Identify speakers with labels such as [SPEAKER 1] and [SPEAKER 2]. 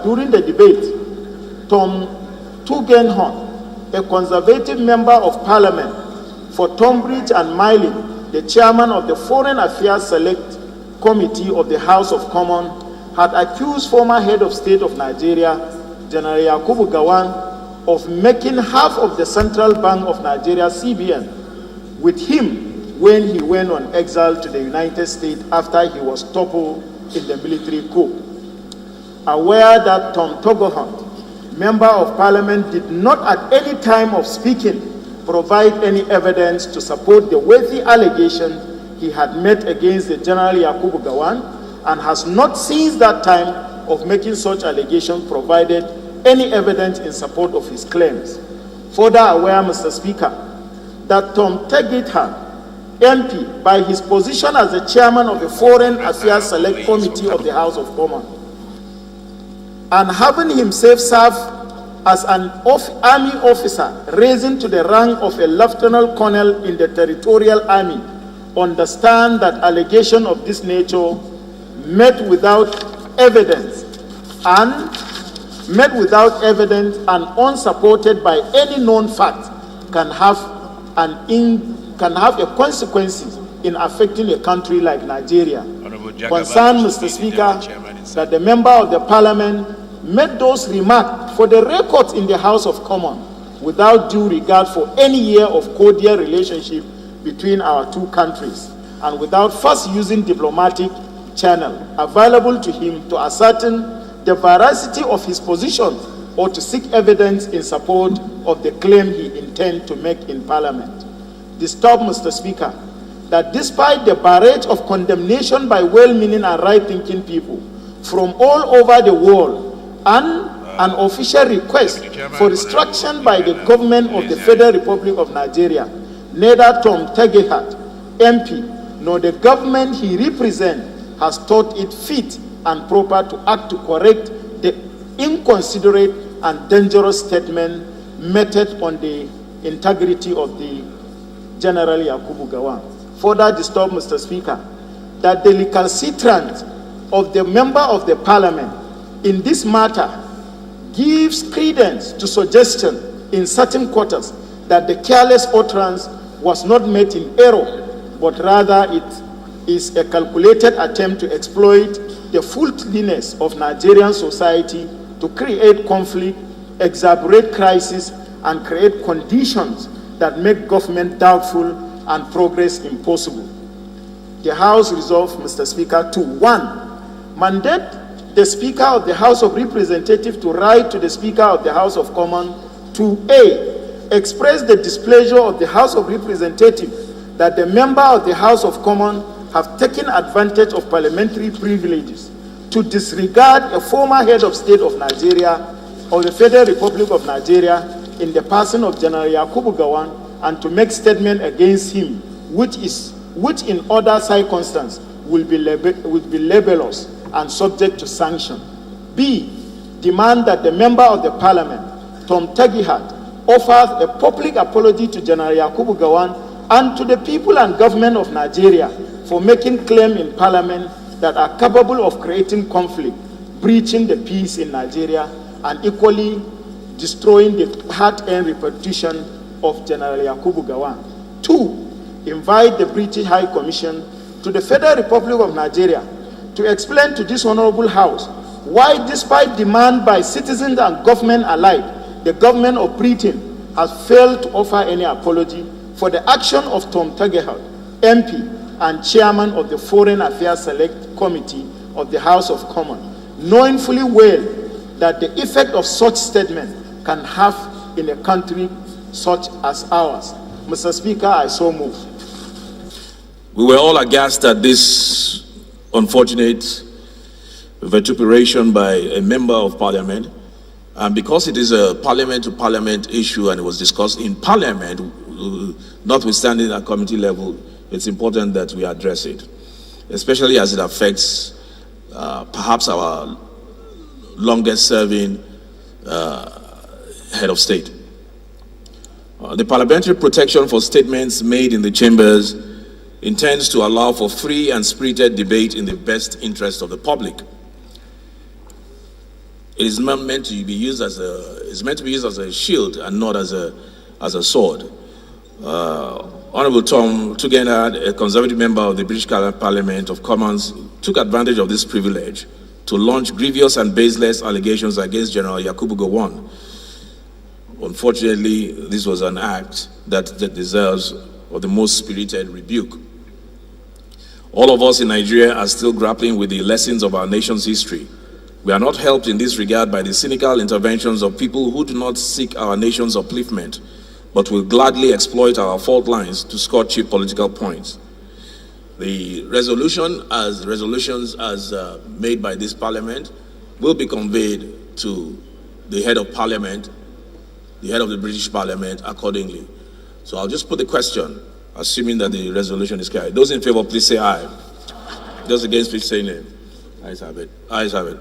[SPEAKER 1] during the debate, Tom Tugendhorn, a conservative member of parliament for Tonbridge and Miling, the chairman of the Foreign Affairs Select Committee of the House of Commons, had accused former head of state of Nigeria, General Yakubu Gowon, of making half of the Central Bank of Nigeria, CBN, with him when he went on exile to the United States after he was toppled in the military coup. Aware that Tom Tugendhorn, member of parliament, did not at any time of speaking provide any evidence to support the weighty allegation he had made against the General Yakubu Gowon, and has not since that time of making such allegation provided any evidence in support of his claims. Further aware, Mr. Speaker, that Tom Tugendhorn, MP, by his position as the chairman of the Foreign Affairs Select Committee of the House of Commons, and having himself served as an army officer raising to the rank of a lieutenant colonel in the territorial army, understand that allegation of this nature met without evidence and unsupported by any known fact can have a consequences in affecting a country like Nigeria. Concerned, Mr. Speaker, that the member of the parliament made those remarks for the records in the House of Commons without due regard for any year of cordial relationship between our two countries, and without first using diplomatic channel available to him to ascertain the veracity of his position or to seek evidence in support of the claim he intends to make in Parliament. Disturbed, Mr. Speaker, that despite the barrage of condemnation by well-meaning and right-thinking people from all over the world and an official request for restriction by the government of the Federal Republic of Nigeria, neither Tom Tugendhorn, MP, nor the government he represents has thought it fit and proper to act to correct the inconsiderate and dangerous statement made on the integrity of the General Yakubu Gowon. Further disturbed, Mr. Speaker, that the recalcitrant of the member of the parliament in this matter gives credence to suggestion in certain quarters that the careless utterance was not made in error, but rather it is a calculated attempt to exploit the filthiness of Nigerian society to create conflict, exacerbate crisis, and create conditions that make government doubtful and progress impossible. The House resolved, Mr. Speaker, to 1. Mandate the Speaker of the House of Representatives to write to the Speaker of the House of Commons to A. Express the displeasure of the House of Representatives that the member of the House of Commons have taken advantage of parliamentary privileges to disregard a former head of state of Nigeria, of the Federal Republic of Nigeria, in the person of General Yakubu Gowon, and to make statement against him, which in other circumstances will be libelous and subject to sanction. B. Demand that the member of the parliament, Tom Tugendhorn, offers a public apology to General Yakubu Gowon and to the people and government of Nigeria for making claims in parliament that are capable of creating conflict, breaching the peace in Nigeria, and equally destroying the hard-earned reputation of General Yakubu Gowon. 2. Invite the British High Commission to the Federal Republic of Nigeria to explain to this honorable House why, despite demand by citizens and government alike, the government of Britain has failed to offer any apology for the action of Tom Tugendhorn, MP and chairman of the Foreign Affairs Select Committee of the House of Commons, knowing fully well that the effect of such statement can have in a country such as ours. Mr. Speaker, I so move.
[SPEAKER 2] We were all aghast at this unfortunate vituperation by a member of parliament, and because it is a parliament-to-parliament issue and it was discussed in parliament, notwithstanding at committee level, it's important that we address it, especially as it affects perhaps our longest-serving head of state. The parliamentary protection for statements made in the chambers intends to allow for free and spirited debate in the best interest of the public. It is not meant to be used as a shield and not as a sword. Honorable Tom Tugendhat, a conservative member of the British Parliament of Commons, took advantage of this privilege to launch grievous and baseless allegations against General Yakubu Gowon. Unfortunately, this was an act that deserves the most spirited rebuke. All of us in Nigeria are still grappling with the lessons of our nation's history. We are not helped in this regard by the cynical interventions of people who do not seek our nation's upliftment, but will gladly exploit our fault lines to score cheap political points. The resolutions as made by this parliament will be conveyed to the head of parliament, the head of the British Parliament accordingly. So I'll just put the question, assuming that the resolution is carried. Those in favor, please say aye. Those against, please say nay. Ayes have it. Ayes have it.